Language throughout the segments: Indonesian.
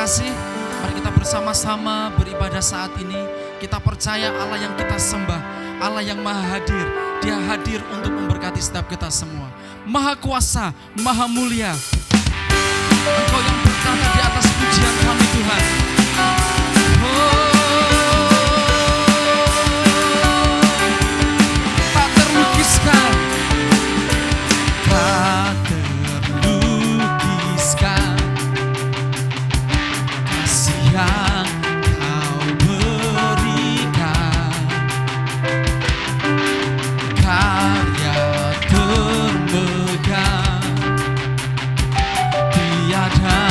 kasih. Mari kita bersama-sama beribadah saat ini. Kita percaya Allah yang kita sembah, Allah yang maha hadir. Dia hadir untuk memberkati setiap kita semua. Maha kuasa, maha mulia. Engkau yang berkata di atas pujian kami Tuhan. Tak terlukiskan, tak terlukiskan kasih yang kau berikan, karya termegang, tiada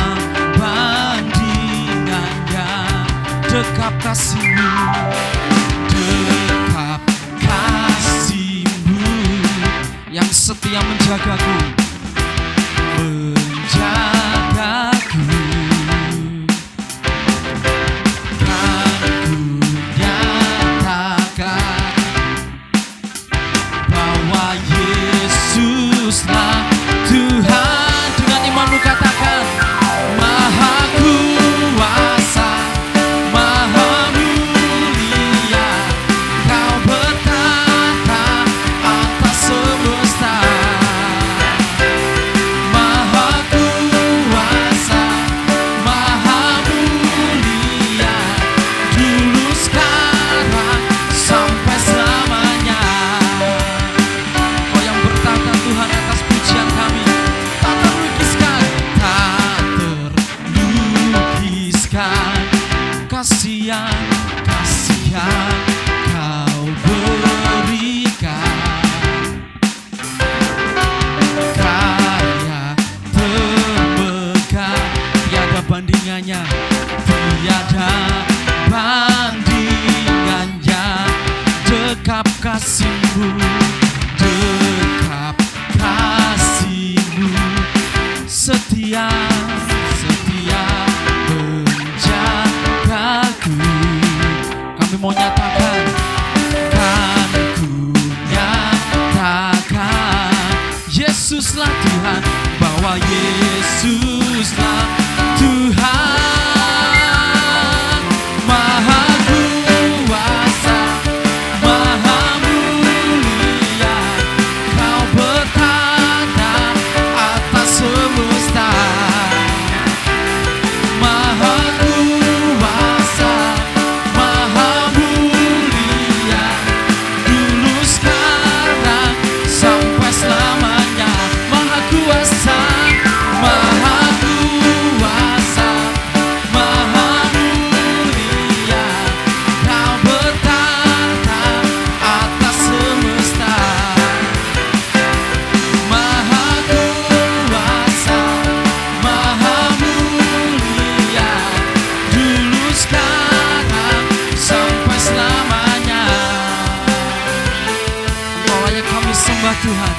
bandingannya. Dekap kasih-Mu, dekap kasih-Mu yang setia menjagaku, menjagaku. Kan ku nyatakan bahwa Yesuslah Tuhan. Dengan imanmu katakan, Maha kuasa, maha mulia, Kau bertata atas semesta. Maha kuasa, maha mulia, dulu sekarang sampai selamanya. Kau yang bertata Tuhan atas pujian kami. Tak terlukiskan, tak terlukiskan kasih yang Kau berikan, karya termegang, tiada bandingannya, tiada bandingannya. Dekap kasih-Mu, dekap kasih-Mu, setia, setia menjagaku. Kami mau nyatakan, kan ku nyatakan, Yesuslah Tuhan, bahwa Yesuslah Tuhan. Maha kuasa, maha mulia, Kau bertata atas semesta. Maha kuasa, maha mulia, dulu sekarang sampai selamanya. Maha kuasa, maha kuasa, maha mulia, Kau bertata atas semesta. Maha kuasa, maha mulia, dulu sekarang sampai selamanya. Engkau layak kami sembah Tuhan,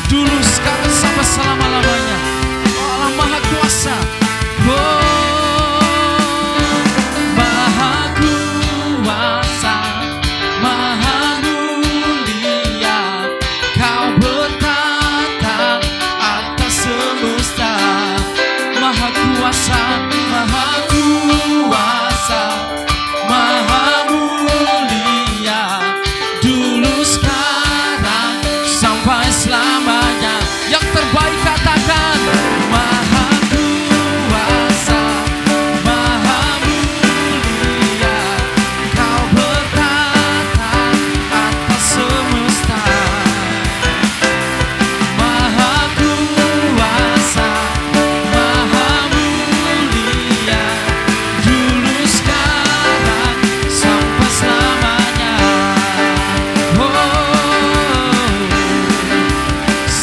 dulu sekarang sampai selama-lamanya. Oh Allah maha kuasa, maha kuasa, maha mulia, Kau bertata atas semesta. Maha kuasa, maha kuasa, maha mulia, dulu sekarang sampai selamanya. Yang terbaik katakan, maha kuasa, maha mulia, Kau bertata atas semesta. Maha kuasa, maha mulia, dulu sekarang sampai selamanya.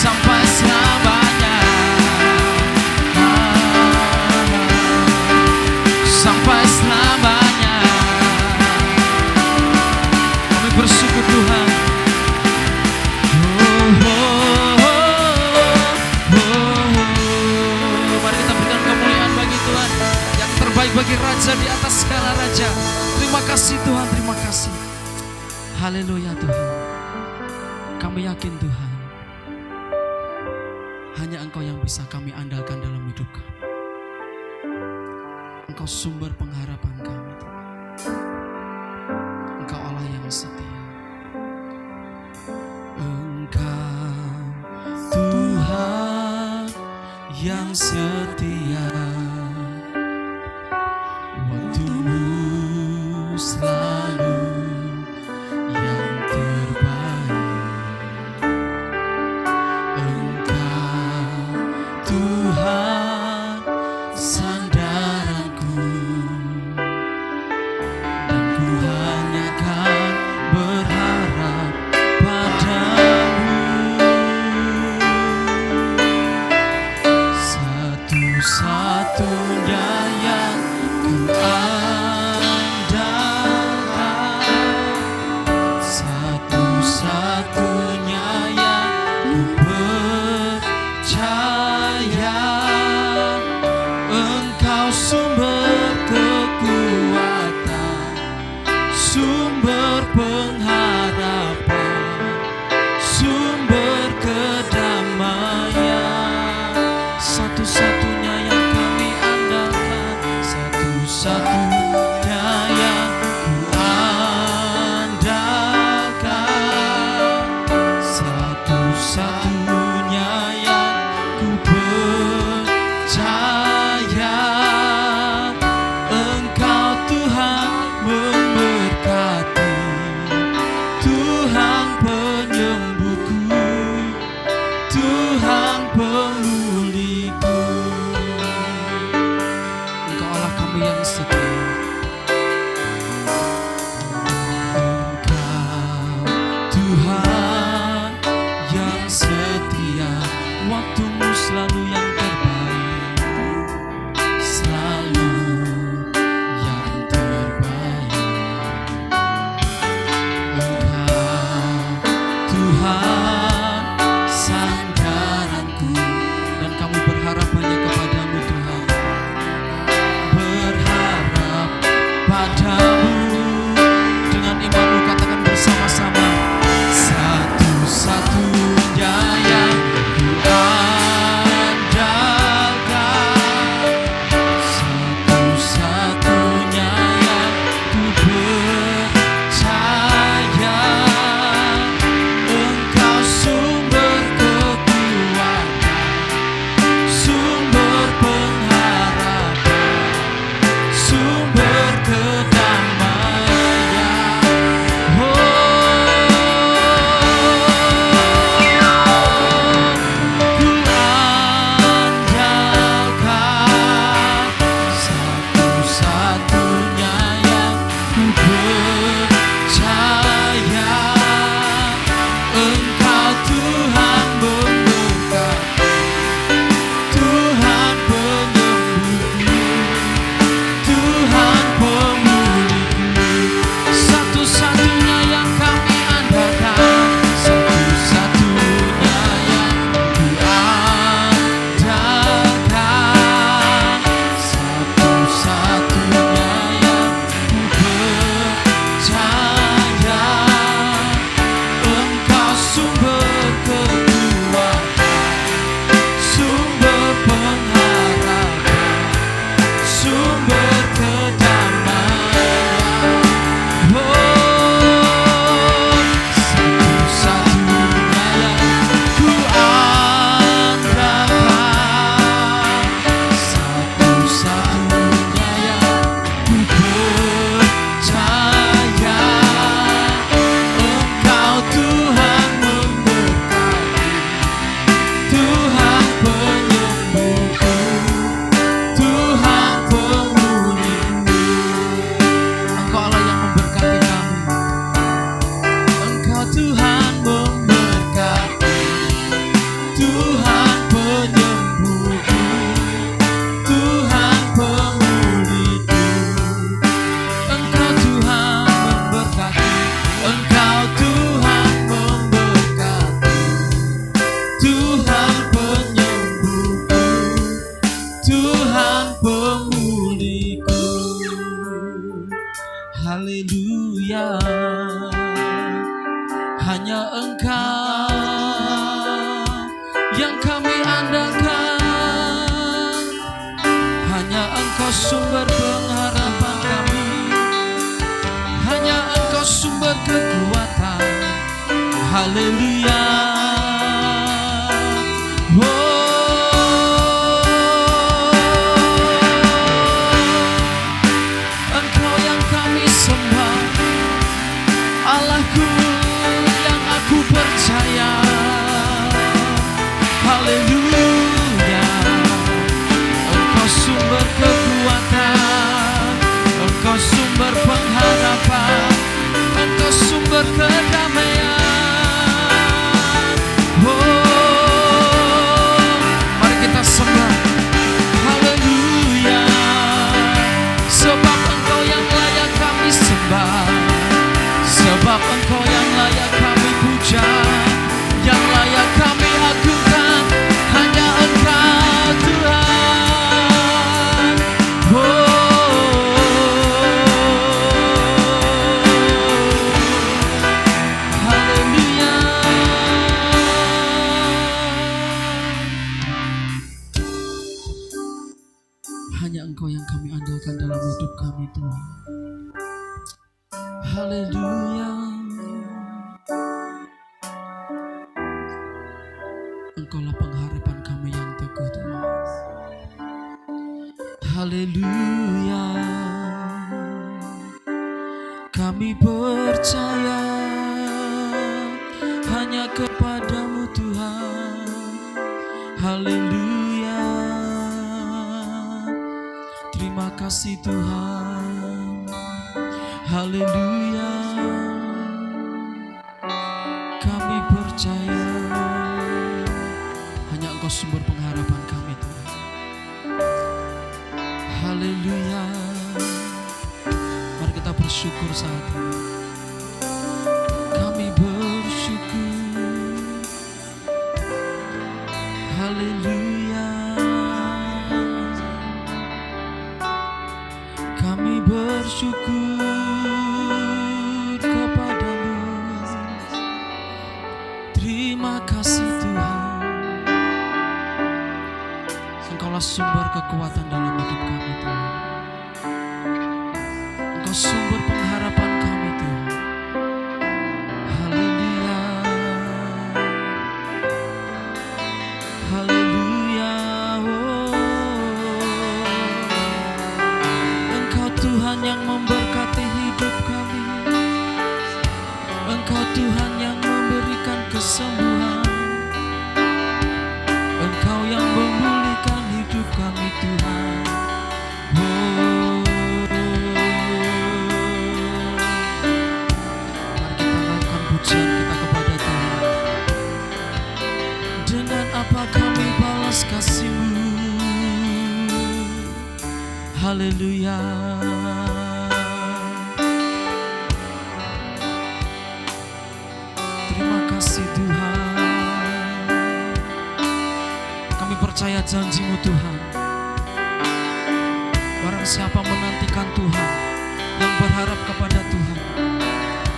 Sampai selamanya. Sampai selamanya. Kami bersyukur Tuhan. Mari kita berikan kemuliaan bagi Tuhan, yang terbaik bagi Raja di atas segala Raja. Terima kasih Tuhan, terima kasih. Haleluya Tuhan. Kami yakin Tuhan, hanya Engkau yang bisa kami andalkan dalam hidup kami. Engkau sumber pengharapan kami, Tuhan. Engkau Allah yang setia. Engkau Tuhan yang setia, waktu-Mu selalu yang terbaik. Engkau Tuhan sandaranku, dan ku hanya kan berharap padamu. Satu-satunya yang ku andalkan, satu-satunya yang ku percaya. Engkau sumber kekuatan, sumber pengharapan, sumber kedamaian. Satu-satunya yang kami andalkan, satu-satunya yang ku andalkan, satu-satunya yang ku percaya. Engkau Tuhan memberkati, Tuhan penyembuhku, Tuhan pemulihku. Engkau Allah kami yang setia. Engkau Tuhan yang setia, waktu-Mu selalu yang terbaik, selalu yang terbaik. Engkau Tuhan sandaranku, dan kami berharap hanya kepadamu, Tuhan. Berharap padamu. Dengan imanmu katakan bersama-sama, satu-satunya yang ku andalkan, satu-satunya yang ku percaya. Engkau sumber kekuatan, sumber pengharapan, sumber kedamaian. Ku andalkan, satu-satunya yang ku percaya. Engkau Tuhan memberkati, Tuhan penyembuhku, Tuhan pemulihku. Satu-satunya yang kami andalkan, satu-satunya yang ku andalkan, satu-satunya yang ku percaya. Engkau sumber kekuatan, sumber pengharapan, sumber kedamaian. Satu-satunya yang ku andalkan, satu-satunya yang ku percaya. Engkau Tuhan memberkati, Tuhan penyembuhku, Tuhan pemulihku. Engkau Allah yang memberkati kami. Engkau Tuhan memberkati, Tuhan penyembuhku, Tuhan pemulihku. Engkau Tuhan memberkati, Engkau Tuhan memberkati, Tuhan penyembuhku, Tuhan pemulihku. Haleluya. Hanya Engkau yang kami andalkan, Hanya Engkau sumber pengharapan kami, hanya Engkau sumber kekuatan. Haleluya. Engkau yang kami sembah, Allahku yang aku percaya. Haleluya. Engkau sumber kekuatan, Engkau sumber pengharapan, Engkau sumber kedamaian. Mari kita sembah. Haleluya. Sebab Engkau yang layak kami sembah, sebab Engkau yang layak kami puja, yang layak kami agungkan. Hanya Engkau Tuhan. Haleluya. Hanya Engkau yang kami andalkan dalam hidup kami, Tuhan. Haleluya. Engkaulah pengharapan kami yang teguh, Tuhan. Haleluya. Kami percaya hanya kepadamu, Tuhan. Haleluya. Terima kasih, Tuhan. Haleluya. Kami percaya hanya Engkau sumber pengharapan kami, Tuhan. Haleluya. Mari kita bersyukur saat ini. Kami bersyukur. Haleluya. Kami bersyukur kepadamu. Terima kasih, Tuhan. Engkaulah sumber kekuatan dalam hidup kami, Tuhan. Engkau sumber pengharapan kami, Tuhan. Haleluya. Haleluya. Engkau Tuhan yang memberkati hidup kami. Engkau Tuhan yang memberikan kesembuhan. Engkau yang memulihkan hidup kami, Tuhan. Mari kita lakukan pujian kita kepada Tuhan. Dengan apa kami balas kasih-Mu. Haleluya. Terima kasih, Tuhan. Kami percaya janji-Mu, Tuhan. Barang siapa menantikan Tuhan, yang berharap kepada Tuhan,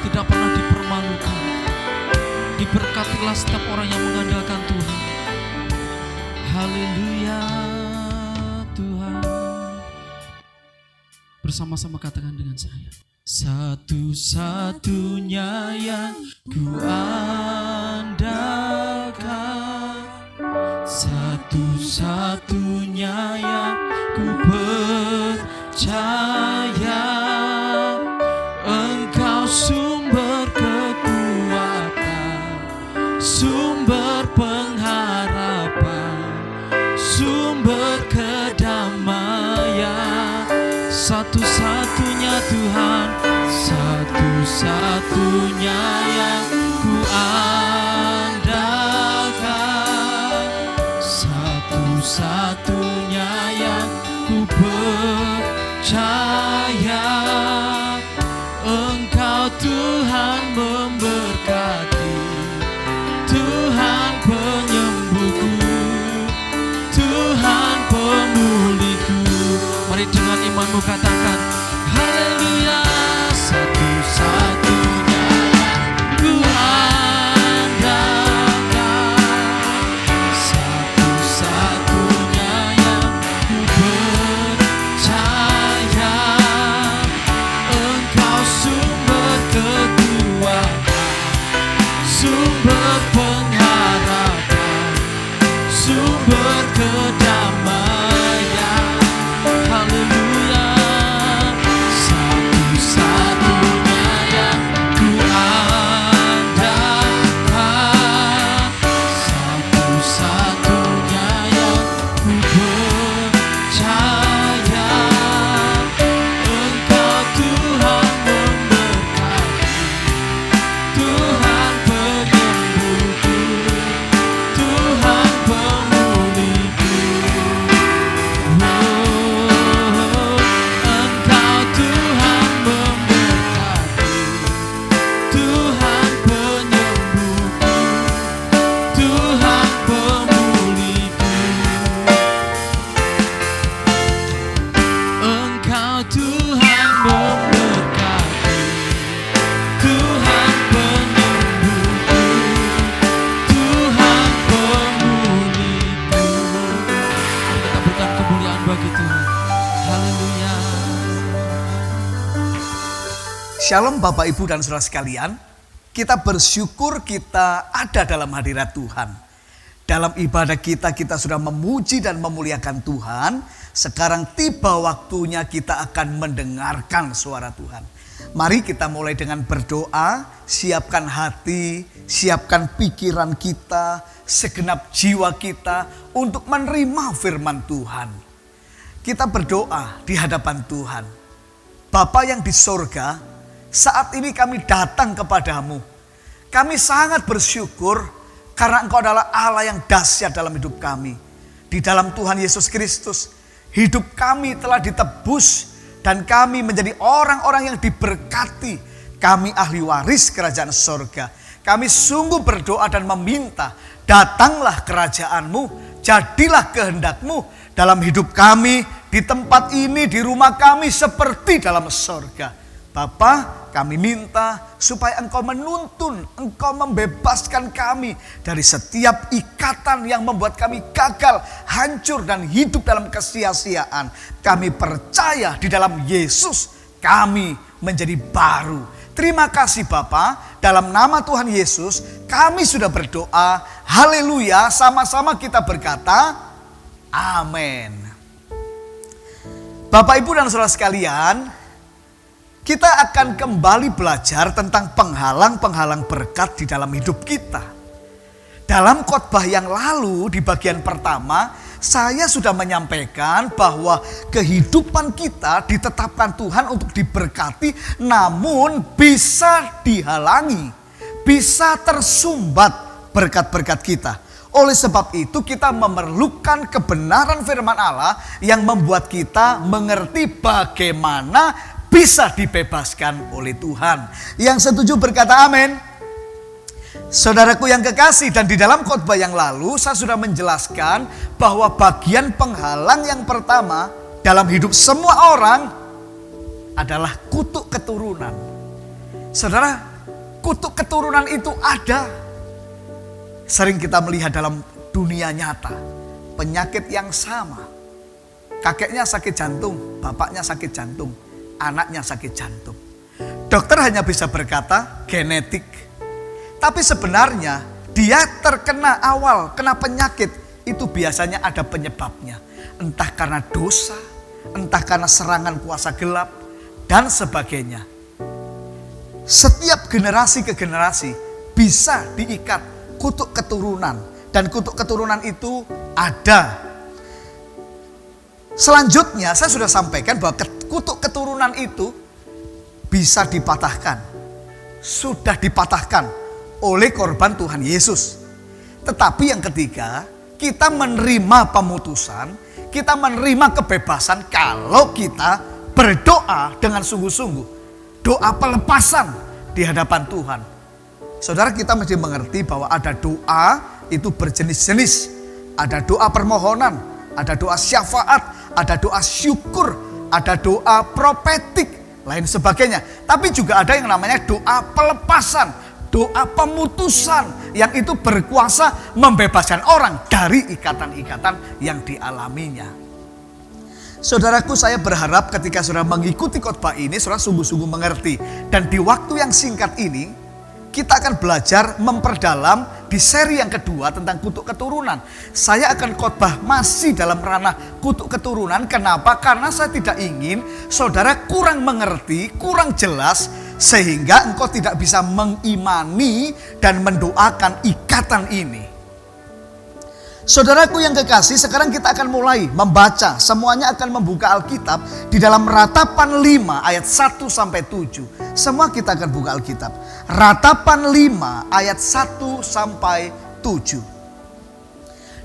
tidak pernah dipermalukan. Diberkatilah setiap orang yang mengandalkan Tuhan. Haleluya, Tuhan. Bersama-sama katakan dengan saya. Satu-satunya yang ku andalkan, satu-satunya yang ku percaya, Engkau sumber kekuatan, sumber pengharapan, sumber kedamaian. Satu-satunya Tuhan, satu-satunya yang ku andalkan, satu-satunya yang ku percaya, Engkau Tuhan memberkati, Tuhan penyembuhku, Tuhan pemulihku. Mari dengan imanmu katakan haleluya. Satu-satunya yang ku andalkan, satu-satunya yang ku percaya, Shalom Bapak Ibu dan Saudara sekalian. Kita bersyukur kita ada dalam hadirat Tuhan. Dalam ibadah kita sudah memuji dan memuliakan Tuhan. Sekarang tiba waktunya kita akan mendengarkan suara Tuhan. Mari kita mulai dengan berdoa. Siapkan hati, siapkan pikiran kita, segenap jiwa kita untuk menerima firman Tuhan. Kita berdoa di hadapan Tuhan. Bapa yang di sorga, saat ini kami datang kepadamu. Kami sangat bersyukur karena Engkau adalah Allah yang dahsyat dalam hidup kami. Di dalam Tuhan Yesus Kristus, hidup kami telah ditebus dan kami menjadi orang-orang yang diberkati. Kami ahli waris kerajaan sorga. Kami sungguh berdoa dan meminta, datanglah kerajaan-Mu, jadilah kehendak-Mu dalam hidup kami, di tempat ini, di rumah kami seperti dalam sorga. Bapa, kami minta supaya Engkau menuntun, Engkau membebaskan kami dari setiap ikatan yang membuat kami gagal, hancur dan hidup dalam kesia-siaan. Kami percaya di dalam Yesus kami menjadi baru. Terima kasih Bapa, dalam nama Tuhan Yesus kami sudah berdoa. Haleluya, sama-sama kita berkata amin. Bapak Ibu dan Saudara sekalian, kita akan kembali belajar tentang penghalang-penghalang berkat di dalam hidup kita. Dalam khotbah yang lalu di bagian pertama, saya sudah menyampaikan bahwa kehidupan kita ditetapkan Tuhan untuk diberkati, namun bisa dihalangi, bisa tersumbat berkat-berkat kita. Oleh sebab itu kita memerlukan kebenaran firman Allah yang membuat kita mengerti bagaimana bisa dibebaskan oleh Tuhan. Yang setuju berkata amin. Saudaraku yang kekasih, dan di dalam khotbah yang lalu saya sudah menjelaskan bahwa bagian penghalang yang pertama dalam hidup semua orang adalah kutuk keturunan. Saudara, kutuk keturunan itu ada. Sering kita melihat dalam dunia nyata penyakit yang sama. Kakeknya sakit jantung, bapaknya sakit jantung, anaknya sakit jantung. Dokter hanya bisa berkata genetik. Tapi sebenarnya dia terkena awal, kena penyakit itu biasanya ada penyebabnya. Entah karena dosa, entah karena serangan kuasa gelap, dan sebagainya. Setiap generasi ke generasi bisa diikat kutuk keturunan. Dan kutuk keturunan itu ada. Selanjutnya saya sudah sampaikan bahwa kutuk keturunan itu bisa dipatahkan. Sudah dipatahkan oleh korban Tuhan Yesus. Tetapi yang ketiga, kita menerima pemutusan, kita menerima kebebasan kalau kita berdoa dengan sungguh-sungguh. Doa pelepasan di hadapan Tuhan. Saudara, kita mesti mengerti bahwa ada doa itu berjenis-jenis. Ada doa permohonan, ada doa syafaat, ada doa syukur, ada doa profetik, lain sebagainya. Tapi juga ada yang namanya doa pelepasan, doa pemutusan yang itu berkuasa membebaskan orang dari ikatan-ikatan yang dialaminya. Saudaraku, saya berharap ketika saudara mengikuti khotbah ini, saudara sungguh-sungguh mengerti. Dan di waktu yang singkat ini, kita akan belajar memperdalam di seri yang kedua tentang kutuk keturunan. Saya akan khotbah masih dalam ranah kutuk keturunan. Kenapa? Karena saya tidak ingin saudara kurang mengerti, kurang jelas, sehingga engkau tidak bisa mengimani dan mendoakan ikatan ini. Saudaraku yang kekasih, sekarang kita akan mulai membaca. Semuanya akan membuka Alkitab di dalam Ratapan 5 ayat 1 sampai 7. Semua kita akan buka Alkitab. Ratapan 5 ayat 1 sampai 7.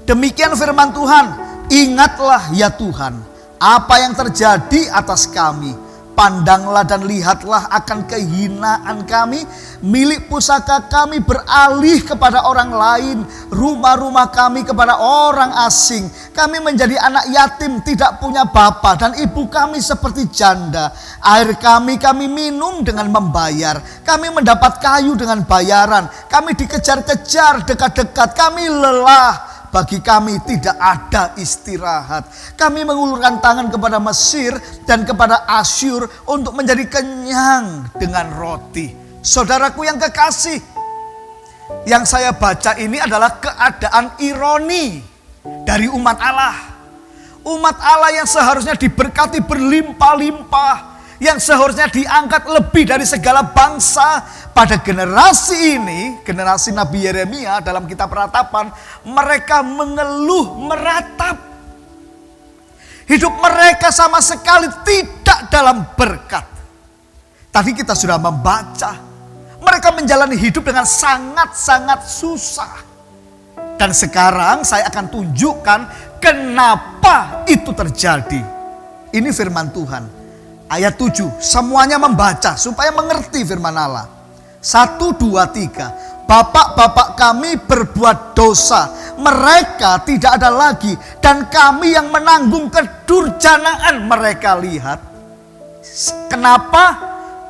Demikian firman Tuhan, ingatlah ya Tuhan, apa yang terjadi atas kami. Pandanglah dan lihatlah akan kehinaan kami. Milik pusaka kami beralih kepada orang lain. Rumah-rumah kami kepada orang asing. Kami menjadi anak yatim, tidak punya bapa, dan ibu kami seperti janda. Air kami minum dengan membayar. Kami mendapat kayu dengan bayaran. Kami dikejar-kejar dekat-dekat. Kami lelah, bagi kami tidak ada istirahat. Kami mengulurkan tangan kepada Mesir dan kepada Asyur untuk menjadi kenyang dengan roti. Saudaraku yang kekasih, yang saya baca ini adalah keadaan ironi dari umat Allah. Umat Allah yang seharusnya diberkati berlimpah-limpah, yang seharusnya diangkat lebih dari segala bangsa. Pada generasi ini, generasi Nabi Yeremia dalam kitab Ratapan, mereka mengeluh meratap. Hidup mereka sama sekali tidak dalam berkat. Tadi kita sudah membaca, mereka menjalani hidup dengan sangat-sangat susah. Dan sekarang saya akan tunjukkan kenapa itu terjadi. Ini firman Tuhan. Ayat 7, semuanya membaca supaya mengerti firman Allah. 1, 2, 3. Bapak-bapak kami berbuat dosa, mereka tidak ada lagi, dan kami yang menanggung kedurjanaan mereka. Lihat, kenapa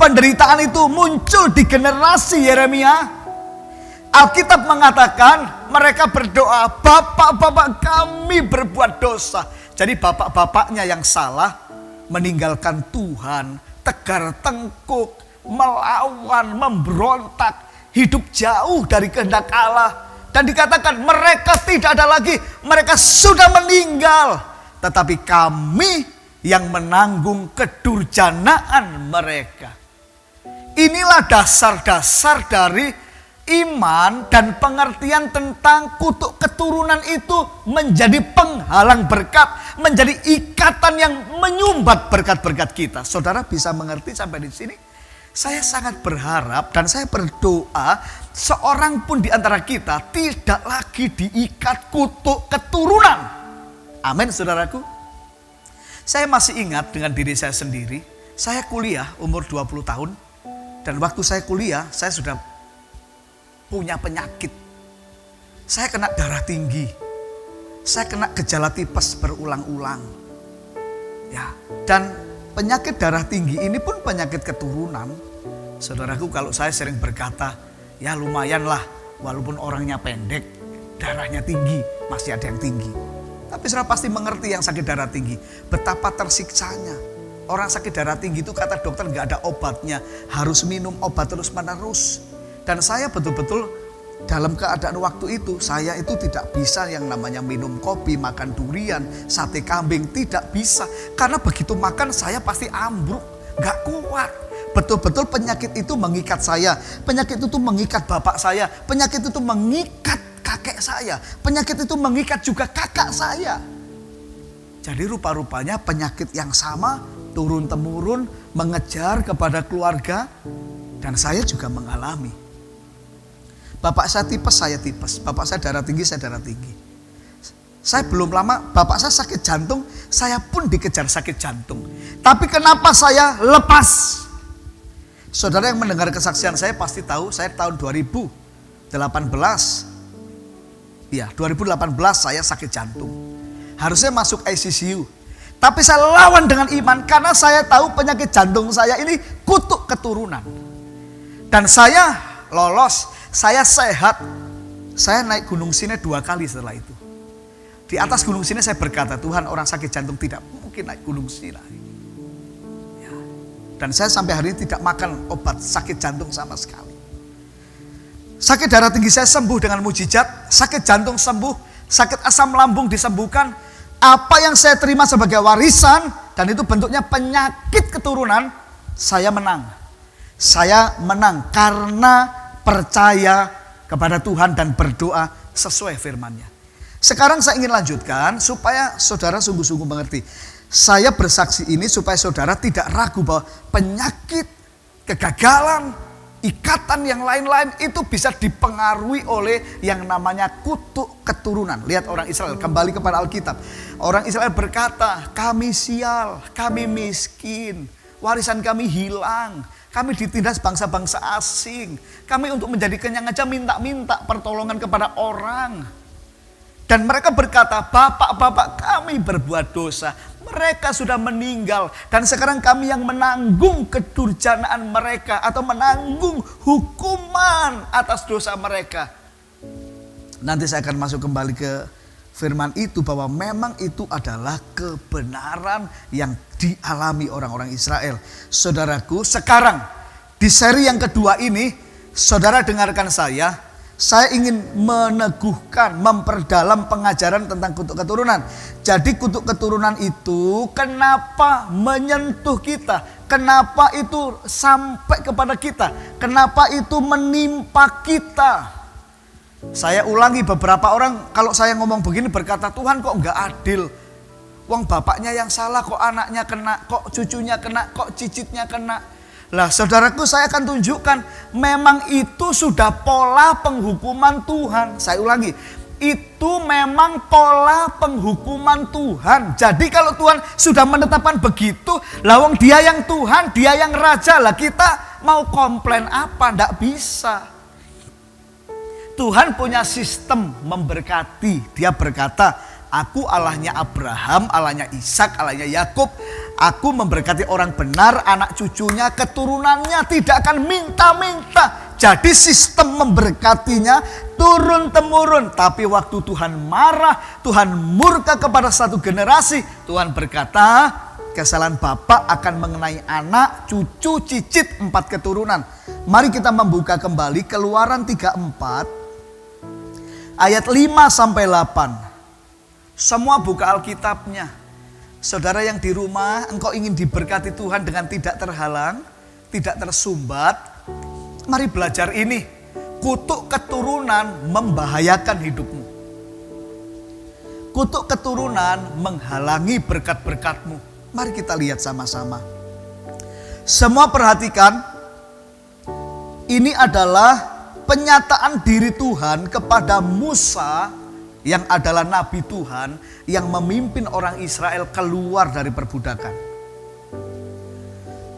penderitaan itu muncul di generasi Yeremia? Alkitab mengatakan mereka berdoa, bapak-bapak kami berbuat dosa. Jadi bapak-bapaknya yang salah, meninggalkan Tuhan, tegar tengkuk, melawan, memberontak, hidup jauh dari kehendak Allah. Dan dikatakan mereka tidak ada lagi, mereka sudah meninggal. Tetapi kami yang menanggung kedurjanaan mereka. Inilah dasar-dasar dari iman dan pengertian tentang kutuk keturunan itu menjadi penghalang berkat, menjadi ikatan yang menyumbat berkat-berkat kita. Saudara bisa mengerti sampai di sini? Saya sangat berharap dan saya berdoa seorang pun di antara kita tidak lagi diikat kutuk keturunan. Amin, saudaraku. Saya masih ingat dengan diri saya sendiri. Saya kuliah umur 20 tahun. Dan waktu saya kuliah, saya sudah punya penyakit. Saya kena darah tinggi. Saya kena gejala tipes berulang-ulang. Ya, dan penyakit darah tinggi ini pun penyakit keturunan. Saudaraku, kalau saya sering berkata, ya lumayan lah, walaupun orangnya pendek, darahnya tinggi, masih ada yang tinggi. Tapi saudara pasti mengerti yang sakit darah tinggi, betapa tersiksanya. Orang sakit darah tinggi itu kata dokter gak ada obatnya, harus minum obat terus menerus. Dan saya betul-betul dalam keadaan waktu itu, saya itu tidak bisa yang namanya minum kopi, makan durian, sate kambing, tidak bisa. Karena begitu makan saya pasti ambruk, gak kuat. Betul-betul penyakit itu mengikat saya, penyakit itu mengikat bapak saya, penyakit itu mengikat kakek saya, penyakit itu mengikat juga kakak saya. Jadi rupa-rupanya penyakit yang sama turun-temurun mengejar kepada keluarga, dan saya juga mengalami. Bapak saya tipes, saya tipes. Bapak saya darah tinggi, saya darah tinggi. Saya belum lama, bapak saya sakit jantung, saya pun dikejar sakit jantung. Tapi kenapa saya lepas? Saudara yang mendengar kesaksian saya pasti tahu, saya tahun 2018. Ya, 2018 saya sakit jantung. Harusnya masuk ICU. Tapi saya lawan dengan iman karena saya tahu penyakit jantung saya ini kutuk keturunan. Dan saya lolos, saya sehat. Saya naik Gunung Sinai 2 kali setelah itu. Di atas Gunung Sinai saya berkata, Tuhan, orang sakit jantung tidak mungkin naik Gunung Sinai. Ya. Dan saya sampai hari ini tidak makan obat sakit jantung sama sekali. Sakit darah tinggi saya sembuh dengan mujizat, sakit jantung sembuh, sakit asam lambung disembuhkan. Apa yang saya terima sebagai warisan, dan itu bentuknya penyakit keturunan, saya menang. Saya menang karena percaya kepada Tuhan dan berdoa sesuai firman-Nya. Sekarang saya ingin lanjutkan supaya saudara sungguh-sungguh mengerti. Saya bersaksi ini supaya saudara tidak ragu bahwa penyakit, kegagalan, ikatan yang lain-lain itu bisa dipengaruhi oleh yang namanya kutuk keturunan. Lihat orang Israel, kembali kepada Alkitab. Orang Israel berkata, kami sial, kami miskin, warisan kami hilang, kami ditindas bangsa-bangsa asing. Kami untuk menjadi kenyang aja minta-minta pertolongan kepada orang. Dan mereka berkata, bapak-bapak kami berbuat dosa. Mereka sudah meninggal dan sekarang kami yang menanggung kedurjanaan mereka atau menanggung hukuman atas dosa mereka. Nanti saya akan masuk kembali ke firman itu bahwa memang itu adalah kebenaran yang dialami orang-orang Israel. Saudaraku, sekarang di seri yang kedua ini, saudara dengarkan saya ingin meneguhkan, memperdalam pengajaran tentang kutuk keturunan. Jadi kutuk keturunan itu kenapa menyentuh kita? Kenapa itu sampai kepada kita? Kenapa itu menimpa kita? Saya ulangi, beberapa orang kalau saya ngomong begini berkata, Tuhan kok enggak adil? Wong bapaknya yang salah, kok anaknya kena, kok cucunya kena, kok cicitnya kena. Lah saudaraku, saya akan tunjukkan memang itu sudah pola penghukuman Tuhan. Saya ulangi, itu memang pola penghukuman Tuhan. Jadi kalau Tuhan sudah menetapkan begitu, lah wong dia yang Tuhan, dia yang raja, lah kita mau komplain apa? Nggak bisa. Tuhan punya sistem memberkati. Dia berkata, aku Allahnya Abraham, Allahnya Ishak, Allahnya Yakub. Aku memberkati orang benar, anak cucunya, keturunannya, tidak akan minta-minta. Jadi sistem memberkatinya turun-temurun. Tapi waktu Tuhan marah, Tuhan murka kepada satu generasi, Tuhan berkata, kesalahan bapak akan mengenai anak, cucu, cicit, 4 keturunan. Mari kita membuka kembali Keluaran 34 ayat 5-8. Semua buka Alkitabnya. Saudara yang di rumah, engkau ingin diberkati Tuhan dengan tidak terhalang, tidak tersumbat. Mari belajar ini. Kutuk keturunan membahayakan hidupmu. Kutuk keturunan menghalangi berkat-berkatmu. Mari kita lihat sama-sama. Semua perhatikan, ini adalah penyataan diri Tuhan kepada Musa yang adalah nabi Tuhan yang memimpin orang Israel keluar dari perbudakan.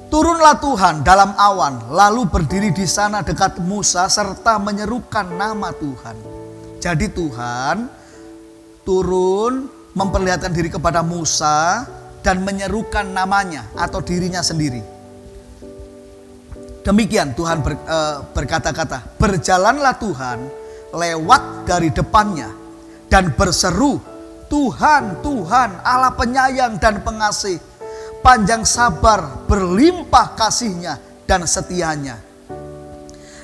Turunlah Tuhan dalam awan, lalu berdiri di sana dekat Musa serta menyerukan nama Tuhan. Jadi Tuhan turun memperlihatkan diri kepada Musa dan menyerukan namanya atau dirinya sendiri. Demikian Tuhan berkata-kata, berjalanlah Tuhan lewat dari depannya dan berseru, Tuhan, Tuhan, Allah penyayang dan pengasih, panjang sabar, berlimpah kasihnya dan setianya,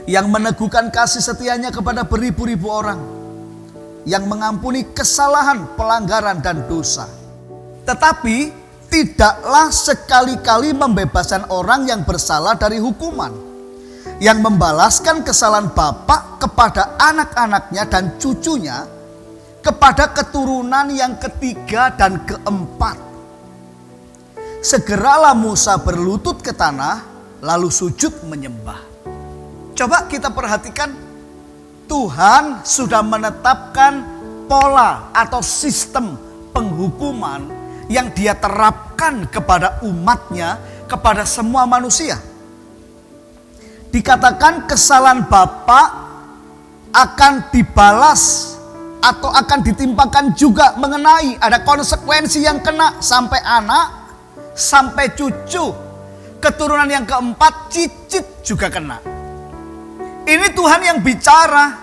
yang meneguhkan kasih setianya kepada beribu-ribu orang, yang mengampuni kesalahan, pelanggaran dan dosa. Tetapi tidaklah sekali-kali membebaskan orang yang bersalah dari hukuman, yang membalaskan kesalahan bapak kepada anak-anaknya dan cucunya, kepada keturunan yang ketiga dan keempat. Segeralah Musa berlutut ke tanah, lalu sujud menyembah. Coba kita perhatikan, Tuhan sudah menetapkan pola atau sistem penghukuman yang dia terapkan kepada umatnya, kepada semua manusia. Dikatakan kesalahan bapak akan dibalas atau akan ditimpakan juga mengenai, ada konsekuensi yang kena sampai anak, sampai cucu, keturunan yang keempat, cicit juga kena. Ini Tuhan yang bicara.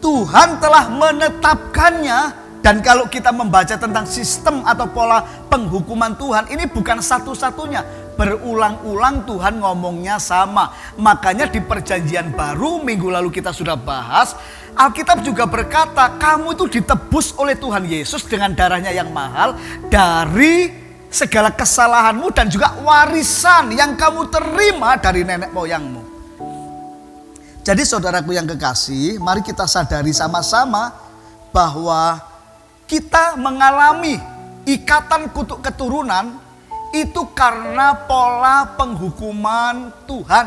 Tuhan telah menetapkannya. Dan kalau kita membaca tentang sistem atau pola penghukuman Tuhan, ini bukan satu-satunya. Berulang-ulang Tuhan ngomongnya sama. Makanya di perjanjian baru minggu lalu kita sudah bahas, Alkitab juga berkata, kamu itu ditebus oleh Tuhan Yesus dengan darahnya yang mahal dari segala kesalahanmu dan juga warisan yang kamu terima dari nenek moyangmu. Jadi saudaraku yang kekasih, mari kita sadari sama-sama bahwa kita mengalami ikatan kutuk keturunan itu karena pola penghukuman Tuhan.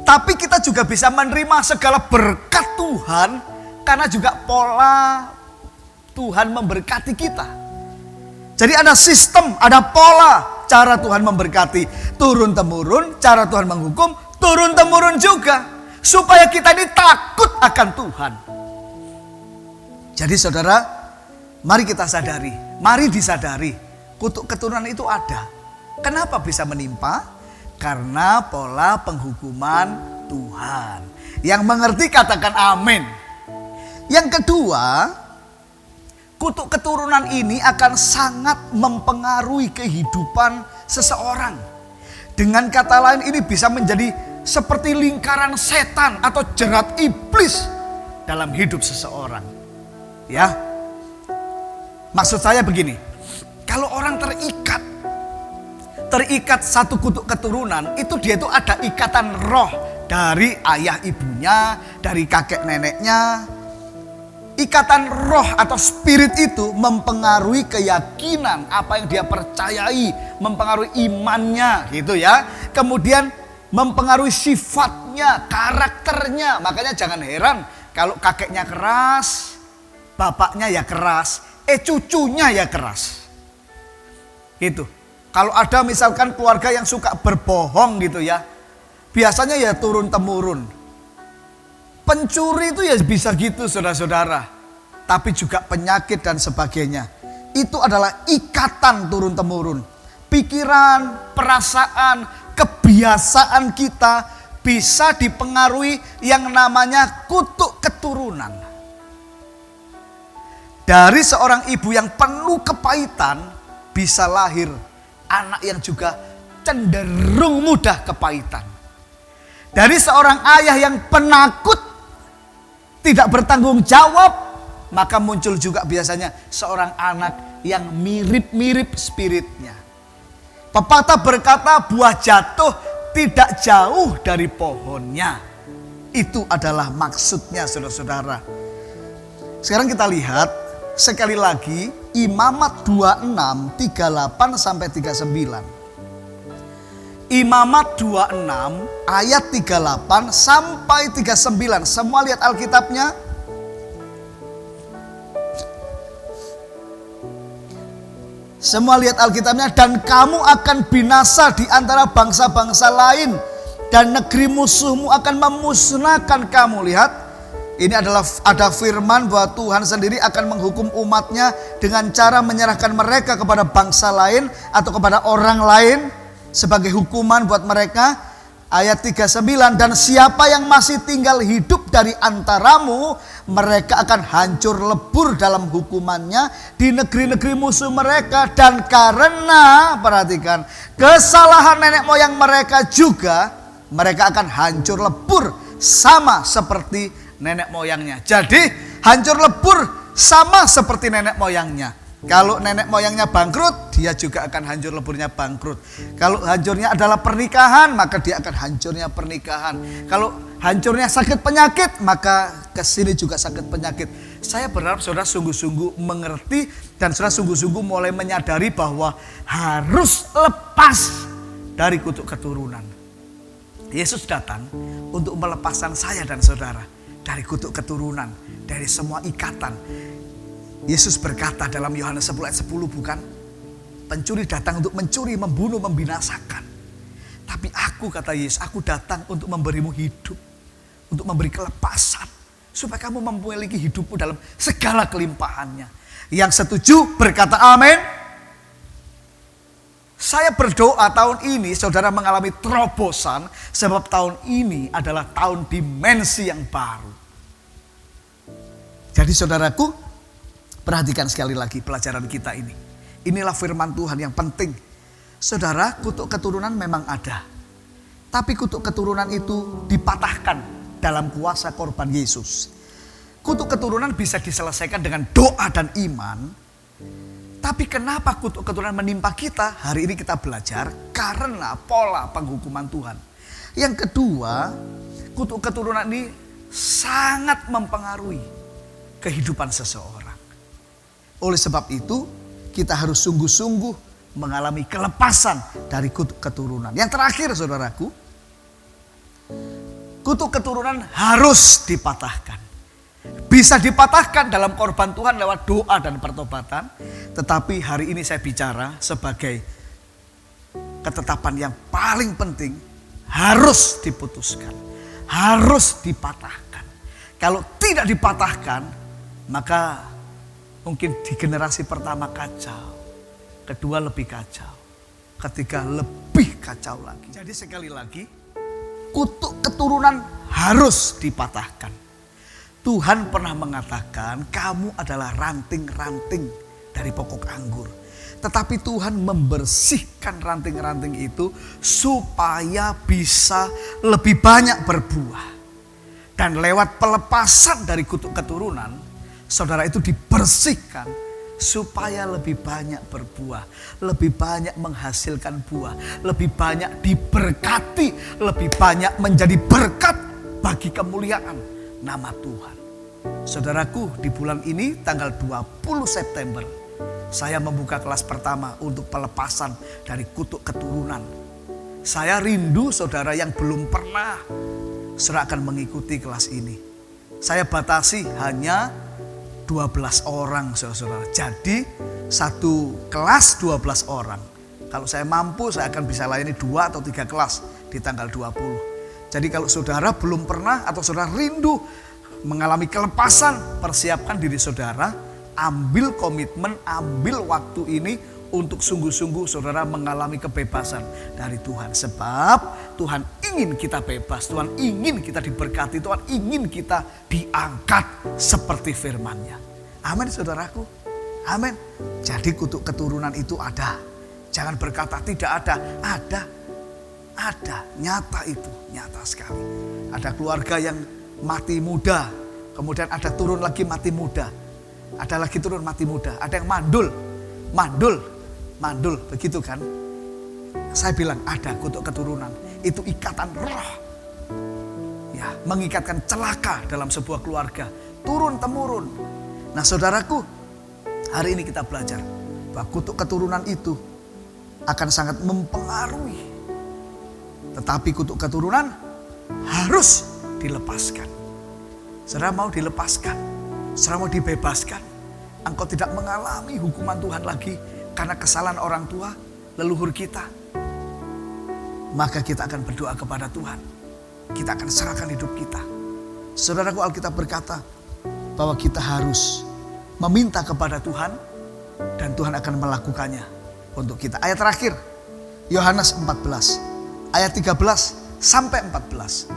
Tapi kita juga bisa menerima segala berkat Tuhan karena juga pola Tuhan memberkati kita. Jadi ada sistem, ada pola cara Tuhan memberkati. Turun-temurun, cara Tuhan menghukum, turun-temurun juga. Supaya kita ini takut akan Tuhan. Jadi saudara, mari kita sadari, mari disadari, kutuk keturunan itu ada. Kenapa bisa menimpa? Karena pola penghukuman Tuhan. Yang mengerti katakan amin. Yang kedua, kutuk keturunan ini akan sangat mempengaruhi kehidupan seseorang. Dengan kata lain, ini bisa menjadi seperti lingkaran setan atau jerat iblis dalam hidup seseorang. Ya, maksud saya begini, kalau orang terikat satu kutuk keturunan, itu dia itu ada ikatan roh dari ayah ibunya, dari kakek neneknya. Ikatan roh atau spirit itu mempengaruhi keyakinan, apa yang dia percayai, mempengaruhi imannya gitu ya. Kemudian mempengaruhi sifatnya, karakternya. Makanya jangan heran kalau kakeknya keras, bapaknya ya keras, cucunya ya keras. Gitu. Kalau ada misalkan keluarga yang suka berbohong gitu ya, biasanya ya turun temurun. Pencuri itu ya bisa gitu saudara-saudara. Tapi juga penyakit dan sebagainya. Itu adalah ikatan turun temurun. Pikiran, perasaan, kebiasaan kita bisa dipengaruhi yang namanya kutuk keturunan. Dari seorang ibu yang penuh kepahitan bisa lahir anak yang juga cenderung mudah kepahitan. Dari seorang ayah yang penakut, tidak bertanggung jawab, maka muncul juga biasanya seorang anak yang mirip-mirip spiritnya. Pepatah berkata buah jatuh tidak jauh dari pohonnya. Itu adalah maksudnya saudara-saudara. Sekarang kita lihat sekali lagi Imamat 26, 38 sampai 39. Imamat 26 ayat 38 sampai 39. Semua lihat Alkitabnya. Semua lihat Alkitabnya. Dan kamu akan binasa di antara bangsa-bangsa lain, dan negeri musuhmu akan memusnahkan kamu. Lihat, ini adalah ada firman bahwa Tuhan sendiri akan menghukum umatnya dengan cara menyerahkan mereka kepada bangsa lain atau kepada orang lain sebagai hukuman buat mereka. Ayat 39, dan siapa yang masih tinggal hidup dari antaramu, mereka akan hancur lebur dalam hukumannya di negeri-negeri musuh mereka. Dan karena, perhatikan, kesalahan nenek moyang mereka juga, mereka akan hancur lebur sama seperti nenek moyangnya. Jadi hancur lebur sama seperti nenek moyangnya. Kalau nenek moyangnya bangkrut, dia juga akan hancur leburnya bangkrut. Kalau hancurnya adalah pernikahan, maka dia akan hancurnya pernikahan. Kalau hancurnya sakit penyakit, maka kesini juga sakit penyakit. Saya berharap saudara sungguh-sungguh mengerti dan saudara sungguh-sungguh mulai menyadari bahwa harus lepas dari kutuk keturunan. Yesus datang untuk melepaskan saya dan saudara dari kutuk keturunan, dari semua ikatan. Yesus berkata dalam Yohanes 10 ayat 10, bukan? Pencuri datang untuk mencuri, membunuh, membinasakan. Tapi aku, kata Yesus, aku datang untuk memberimu hidup, untuk memberi kelepasan, supaya kamu memiliki hidupmu dalam segala kelimpahannya. Yang setuju berkata amin. Saya berdoa tahun ini saudara mengalami terobosan, sebab tahun ini adalah tahun dimensi yang baru. Jadi saudaraku, perhatikan sekali lagi pelajaran kita ini. Inilah firman Tuhan yang penting. Saudara, kutuk keturunan memang ada. Tapi kutuk keturunan itu dipatahkan dalam kuasa korban Yesus. Kutuk keturunan bisa diselesaikan dengan doa dan iman. Tapi kenapa kutuk keturunan menimpa kita? Hari ini kita belajar karena pola penghukuman Tuhan. Yang kedua, kutuk keturunan ini sangat mempengaruhi kehidupan seseorang. Oleh sebab itu, kita harus sungguh-sungguh mengalami kelepasan dari kutuk keturunan. Yang terakhir saudaraku, kutuk keturunan harus dipatahkan. Bisa dipatahkan dalam korban Tuhan lewat doa dan pertobatan. Tetapi hari ini saya bicara sebagai ketetapan yang paling penting, harus diputuskan, harus dipatahkan. Kalau tidak dipatahkan, maka mungkin di generasi pertama kacau, kedua lebih kacau, ketiga lebih kacau lagi. Jadi sekali lagi, kutuk keturunan harus dipatahkan. Tuhan pernah mengatakan kamu adalah ranting-ranting dari pokok anggur. Tetapi Tuhan membersihkan ranting-ranting itu supaya bisa lebih banyak berbuah. Dan lewat pelepasan dari kutuk keturunan, saudara itu dibersihkan supaya lebih banyak berbuah, lebih banyak menghasilkan buah, lebih banyak diberkati, lebih banyak menjadi berkat bagi kemuliaan nama Tuhan. Saudaraku, di bulan ini tanggal 20 September saya membuka kelas pertama untuk pelepasan dari kutuk keturunan. Saya rindu saudara yang belum pernah, saudara akan mengikuti kelas ini. Saya batasi hanya 12 orang saudara. Jadi satu kelas 12 orang. Kalau saya mampu saya akan bisa layani 2 atau 3 kelas di tanggal 20. Jadi kalau saudara belum pernah atau saudara rindu mengalami kelepasan, persiapkan diri saudara, ambil komitmen, ambil waktu ini untuk sungguh-sungguh saudara mengalami kebebasan dari Tuhan. Sebab Tuhan ingin kita bebas, Tuhan ingin kita diberkati, Tuhan ingin kita diangkat seperti firman-Nya. Amin saudaraku, amin. Jadi kutuk keturunan itu ada. Jangan berkata tidak ada, ada, nyata itu, nyata sekali. Ada keluarga yang mati muda, kemudian ada turun lagi mati muda, ada lagi turun mati muda, ada yang mandul, begitu kan? Saya bilang ada kutuk keturunan, itu ikatan roh, ya, mengikatkan celaka dalam sebuah keluarga, turun temurun. Nah saudaraku, hari ini kita belajar bahwa kutuk keturunan itu akan sangat mempengaruhi, tetapi kutuk keturunan harus dilepaskan. Saudara mau dilepaskan, saudara mau dibebaskan, engkau tidak mengalami hukuman Tuhan lagi karena kesalahan orang tua, leluhur kita. Maka kita akan berdoa kepada Tuhan. Kita akan serahkan hidup kita. Saudaraku, Alkitab berkata bahwa kita harus meminta kepada Tuhan dan Tuhan akan melakukannya untuk kita. Ayat terakhir, Yohanes 14, ayat 13 sampai 14.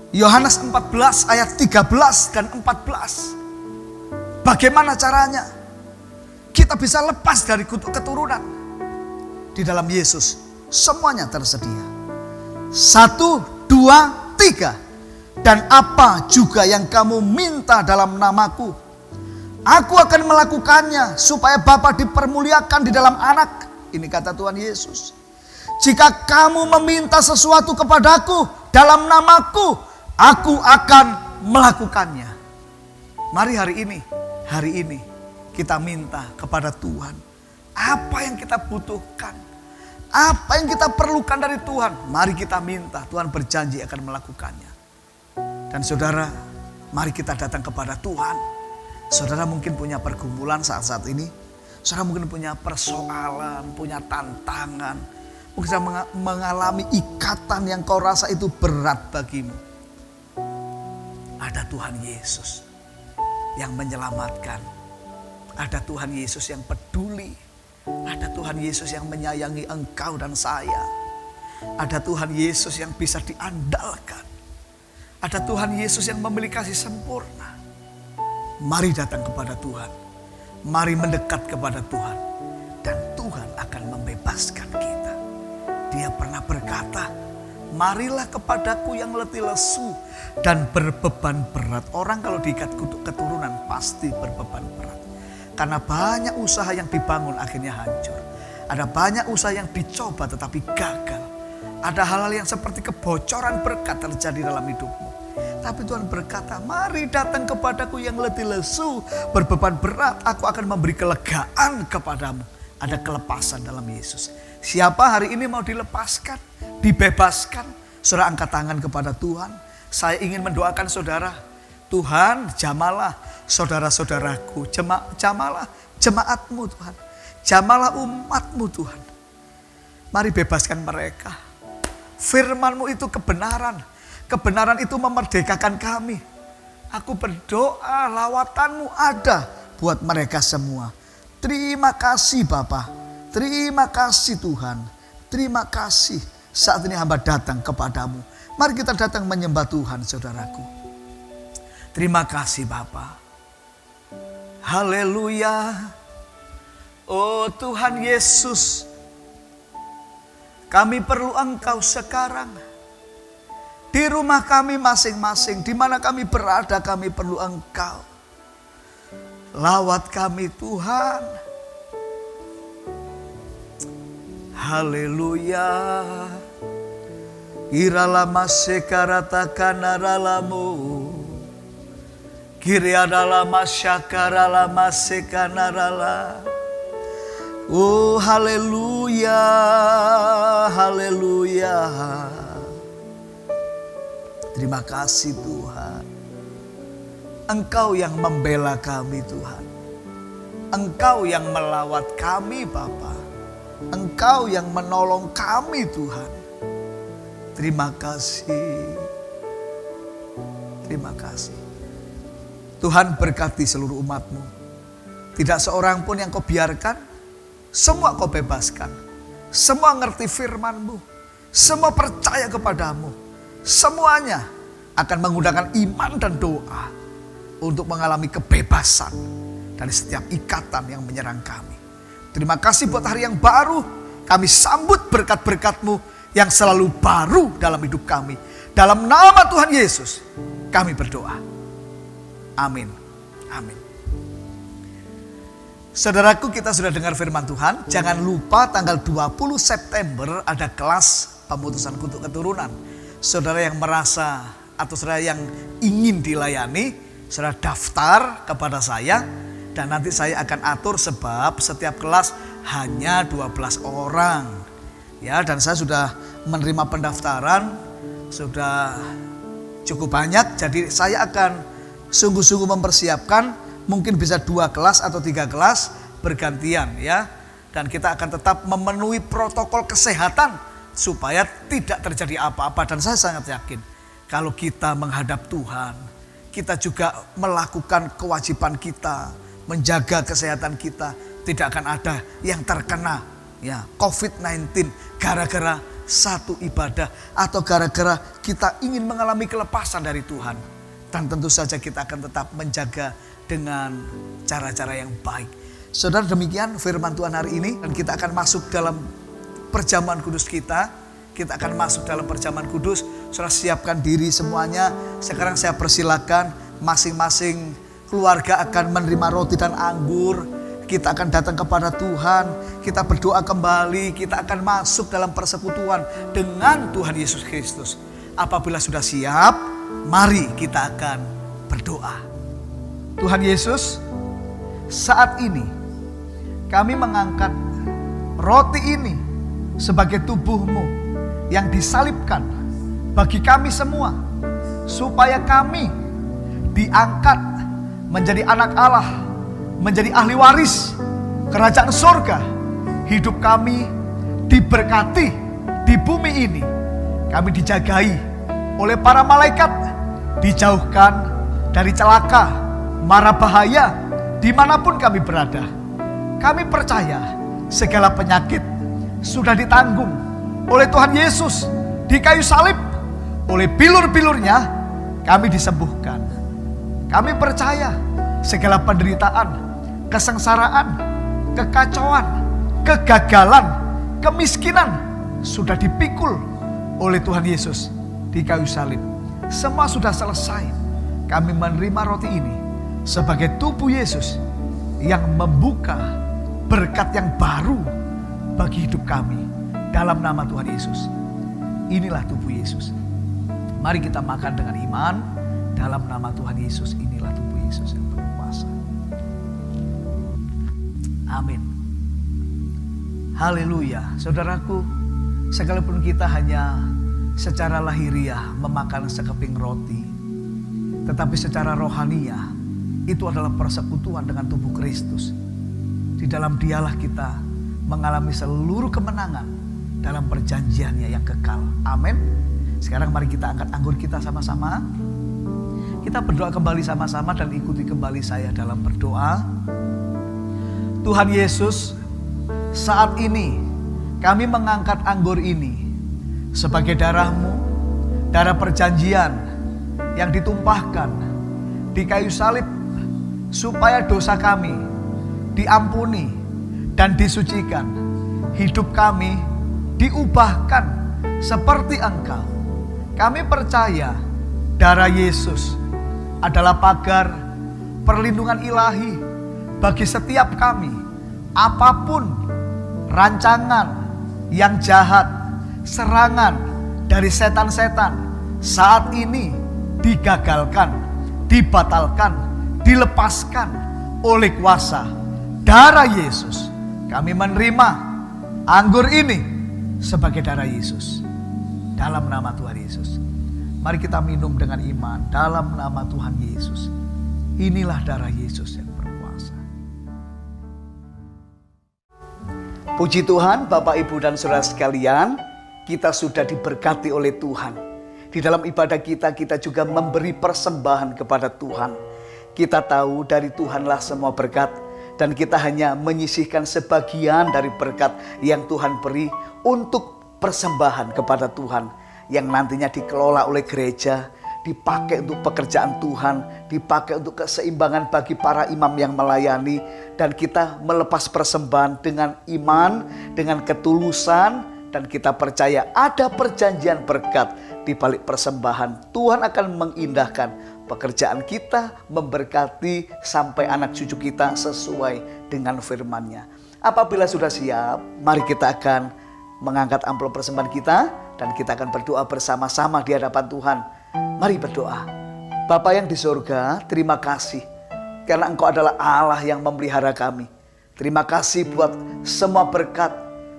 Yohanes 14 ayat 13 dan 14. Bagaimana caranya kita bisa lepas dari kutuk keturunan? Di dalam Yesus semuanya tersedia. 1, 2, 3. Dan apa juga yang kamu minta dalam namaku, aku akan melakukannya supaya Bapa dipermuliakan di dalam Anak. Ini kata Tuhan Yesus. Jika kamu meminta sesuatu kepadaku dalam namaku, aku akan melakukannya. Mari hari ini kita minta kepada Tuhan apa yang kita butuhkan, apa yang kita perlukan dari Tuhan. Mari kita minta, Tuhan berjanji akan melakukannya. Dan saudara, mari kita datang kepada Tuhan. Saudara mungkin punya pergumulan saat-saat ini. Saudara mungkin punya persoalan, punya tantangan. Mungkin saudara mengalami ikatan yang kau rasa itu berat bagimu. Ada Tuhan Yesus yang menyelamatkan. Ada Tuhan Yesus yang peduli. Ada Tuhan Yesus yang menyayangi engkau dan saya. Ada Tuhan Yesus yang bisa diandalkan. Ada Tuhan Yesus yang memiliki kasih sempurna. Mari datang kepada Tuhan. Mari mendekat kepada Tuhan. Dan Tuhan akan membebaskan kita. Dia pernah berkata, marilah kepadaku yang letih lesu dan berbeban berat. Orang kalau diikat kutuk keturunan pasti berbeban berat. Karena banyak usaha yang dibangun akhirnya hancur. Ada banyak usaha yang dicoba tetapi gagal. Ada hal-hal yang seperti kebocoran berkat terjadi dalam hidupmu. Tapi Tuhan berkata, mari datang kepadaku yang letih lesu, berbeban berat, aku akan memberi kelegaan kepadamu. Ada kelepasan dalam Yesus. Siapa hari ini mau dilepaskan, dibebaskan, saudara angkat tangan kepada Tuhan. Saya ingin mendoakan saudara. Tuhan, jamalah saudara-saudaraku, jamalah jemaatmu Tuhan. Jamalah umatmu Tuhan. Mari bebaskan mereka. Firman-Mu itu kebenaran. Kebenaran itu memerdekakan kami. Aku berdoa lawatan-Mu ada buat mereka semua. Terima kasih Bapa. Terima kasih Tuhan. Terima kasih saat ini hamba datang kepadamu. Mari kita datang menyembah Tuhan, saudaraku. Terima kasih Bapa. Haleluya. Oh Tuhan Yesus, kami perlu Engkau sekarang. Di rumah kami masing-masing, di mana kami berada, kami perlu Engkau. Lawat kami Tuhan. Haleluya. Iralama sekarata kanaralamu. Kiri adalah masyakaralama sekanarala. Oh haleluya, haleluya. Terima kasih Tuhan. Engkau yang membela kami Tuhan. Engkau yang melawat kami Bapa. Engkau yang menolong kami Tuhan. Terima kasih. Terima kasih. Tuhan berkati seluruh umat-Mu. Tidak seorang pun yang Kau biarkan. Semua Kau bebaskan. Semua ngerti firman-Mu. Semua percaya kepadamu. Semuanya akan menggunakan iman dan doa untuk mengalami kebebasan dari setiap ikatan yang menyerang kami. Terima kasih buat hari yang baru. Kami sambut berkat-berkat-Mu yang selalu baru dalam hidup kami. Dalam nama Tuhan Yesus kami berdoa. Amin. Amin. Saudaraku, kita sudah dengar firman Tuhan. Jangan lupa tanggal 20 September ada kelas pemutusan kutuk keturunan. Saudara yang merasa atau saudara yang ingin dilayani, saudara daftar kepada saya. Dan nanti saya akan atur sebab setiap kelas hanya 12 orang. Ya, dan saya sudah menerima pendaftaran, sudah cukup banyak. Jadi saya akan sungguh-sungguh mempersiapkan, mungkin bisa 2 kelas atau 3 kelas bergantian ya. Dan kita akan tetap memenuhi protokol kesehatan supaya tidak terjadi apa-apa. Dan saya sangat yakin kalau kita menghadap Tuhan, kita juga melakukan kewajiban kita, menjaga kesehatan kita, tidak akan ada yang terkena ya COVID-19 gara-gara satu ibadah atau gara-gara kita ingin mengalami kelepasan dari Tuhan. Dan tentu saja kita akan tetap menjaga dengan cara-cara yang baik. Saudara, demikian firman Tuhan hari ini, dan kita akan masuk dalam perjamuan kudus kita. Kita akan masuk dalam perjamuan kudus. Saudara siapkan diri semuanya. Sekarang saya persilakan masing-masing keluarga akan menerima roti dan anggur. Kita akan datang kepada Tuhan, kita berdoa kembali, kita akan masuk dalam persekutuan dengan Tuhan Yesus Kristus. Apabila sudah siap, mari kita akan berdoa. Tuhan Yesus, saat ini kami mengangkat roti ini sebagai tubuh-Mu yang disalibkan bagi kami semua, supaya kami diangkat menjadi anak Allah, menjadi ahli waris kerajaan surga. Hidup kami diberkati di bumi ini. Kami dijagai oleh para malaikat, dijauhkan dari celaka, mara bahaya dimanapun kami berada. Kami percaya segala penyakit sudah ditanggung oleh Tuhan Yesus di kayu salib. Oleh bilur-bilurnya kami disembuhkan. Kami percaya segala penderitaan, kesengsaraan, kekacauan, kegagalan, kemiskinan sudah dipikul oleh Tuhan Yesus di kayu salib. Semua sudah selesai. Kami menerima roti ini sebagai tubuh Yesus yang membuka berkat yang baru bagi hidup kami dalam nama Tuhan Yesus. Inilah tubuh Yesus. Mari kita makan dengan iman dalam nama Tuhan Yesus. Inilah tubuh Yesus yang berkuasa. Amin. Haleluya. Saudaraku, sekalipun kita hanya secara lahiriah memakan sekeping roti, tetapi secara rohaniah itu adalah persekutuan dengan tubuh Kristus. Di dalam Dialah kita mengalami seluruh kemenangan dalam perjanjiannya yang kekal. Amin. Sekarang mari kita angkat anggur kita sama-sama. Kita berdoa kembali sama-sama dan ikuti kembali saya dalam berdoa. Tuhan Yesus, saat ini kami mengangkat anggur ini sebagai darah-Mu darah perjanjian yang ditumpahkan di kayu salib supaya dosa kami diampuni dan disucikan. Hidup kami diubahkan seperti Engkau. Kami percaya darah Yesus adalah pagar perlindungan ilahi bagi setiap kami. Apapun rancangan yang jahat, serangan dari setan-setan saat ini digagalkan, dibatalkan, dilepaskan oleh kuasa darah Yesus. Kami menerima anggur ini sebagai darah Yesus. Dalam nama Tuhan Yesus. Mari kita minum dengan iman dalam nama Tuhan Yesus. Inilah darah Yesus yang berkuasa. Puji Tuhan, Bapak, Ibu, dan saudara sekalian, kita sudah diberkati oleh Tuhan. Di dalam ibadah kita juga memberi persembahan kepada Tuhan. Kita tahu dari Tuhanlah semua berkat, dan kita hanya menyisihkan sebagian dari berkat yang Tuhan beri untuk persembahan kepada Tuhan, yang nantinya dikelola oleh gereja, dipakai untuk pekerjaan Tuhan, dipakai untuk keseimbangan bagi para imam yang melayani. Dan kita melepas persembahan dengan iman, dengan ketulusan, dan kita percaya ada perjanjian berkat di balik persembahan. Tuhan akan mengindahkan pekerjaan kita, memberkati sampai anak cucu kita sesuai dengan firman-Nya. Apabila sudah siap, mari kita akan mengangkat amplop persembahan kita dan kita akan berdoa bersama-sama di hadapan Tuhan. Mari berdoa. Bapa yang di surga, terima kasih karena Engkau adalah Allah yang memelihara kami. Terima kasih buat semua berkat,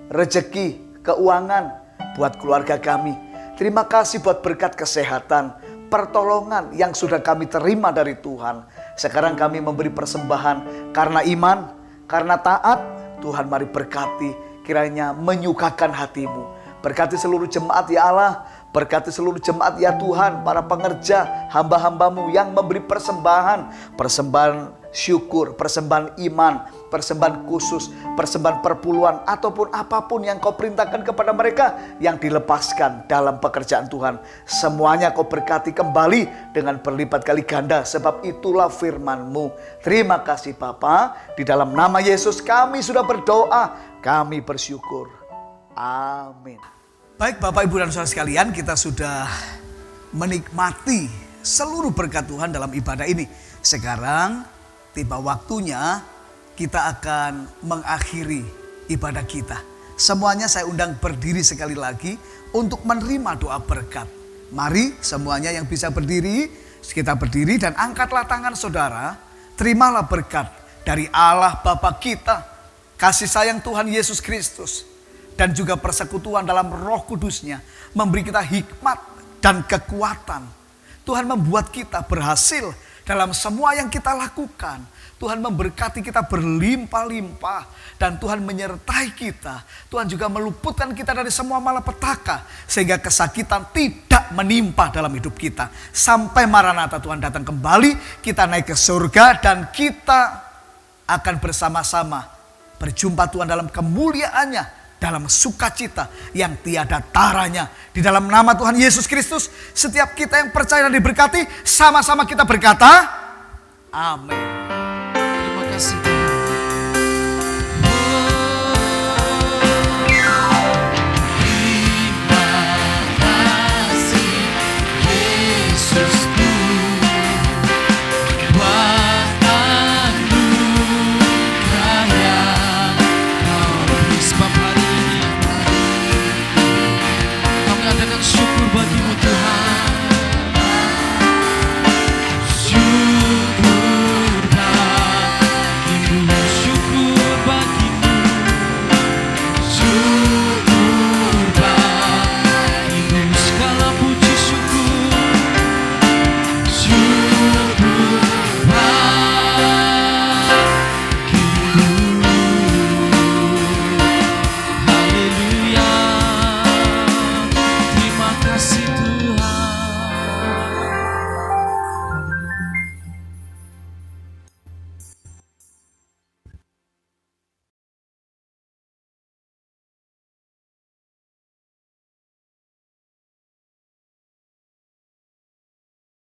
rezeki, keuangan buat keluarga kami. Terima kasih buat berkat kesehatan, pertolongan yang sudah kami terima dari Tuhan. Sekarang kami memberi persembahan karena iman, karena taat. Tuhan, mari berkati, kiranya menyukakan hati-Mu. Berkati seluruh jemaat ya Allah, berkati seluruh jemaat ya Tuhan, para pengerja, hamba-hamba-Mu yang memberi persembahan, persembahan syukur, persembahan iman, persembahan khusus, persembahan perpuluhan, ataupun apapun yang Kau perintahkan kepada mereka yang dilepaskan dalam pekerjaan Tuhan. Semuanya Kau berkati kembali dengan berlipat kali ganda, sebab itulah firman-Mu. Terima kasih Bapa, di dalam nama Yesus kami sudah berdoa, kami bersyukur. Amin. Baik Bapak, Ibu, dan saudara sekalian, kita sudah menikmati seluruh berkat Tuhan dalam ibadah ini. Sekarang tiba waktunya kita akan mengakhiri ibadah kita. Semuanya saya undang berdiri sekali lagi untuk menerima doa berkat. Mari semuanya yang bisa berdiri, kita berdiri dan angkatlah tangan saudara. Terimalah berkat dari Allah Bapa kita, kasih sayang Tuhan Yesus Kristus, dan juga persekutuan dalam Roh Kudus-Nya memberi kita hikmat dan kekuatan. Tuhan membuat kita berhasil dalam semua yang kita lakukan. Tuhan memberkati kita berlimpah-limpah dan Tuhan menyertai kita. Tuhan juga meluputkan kita dari semua malapetaka sehingga kesakitan tidak menimpa dalam hidup kita. Sampai Maranatha Tuhan datang kembali, kita naik ke surga dan kita akan bersama-sama berjumpa Tuhan dalam kemuliaannya, dalam sukacita yang tiada taranya. Di dalam nama Tuhan Yesus Kristus, setiap kita yang percaya dan diberkati, sama-sama kita berkata, amin. Terima kasih Tuhan.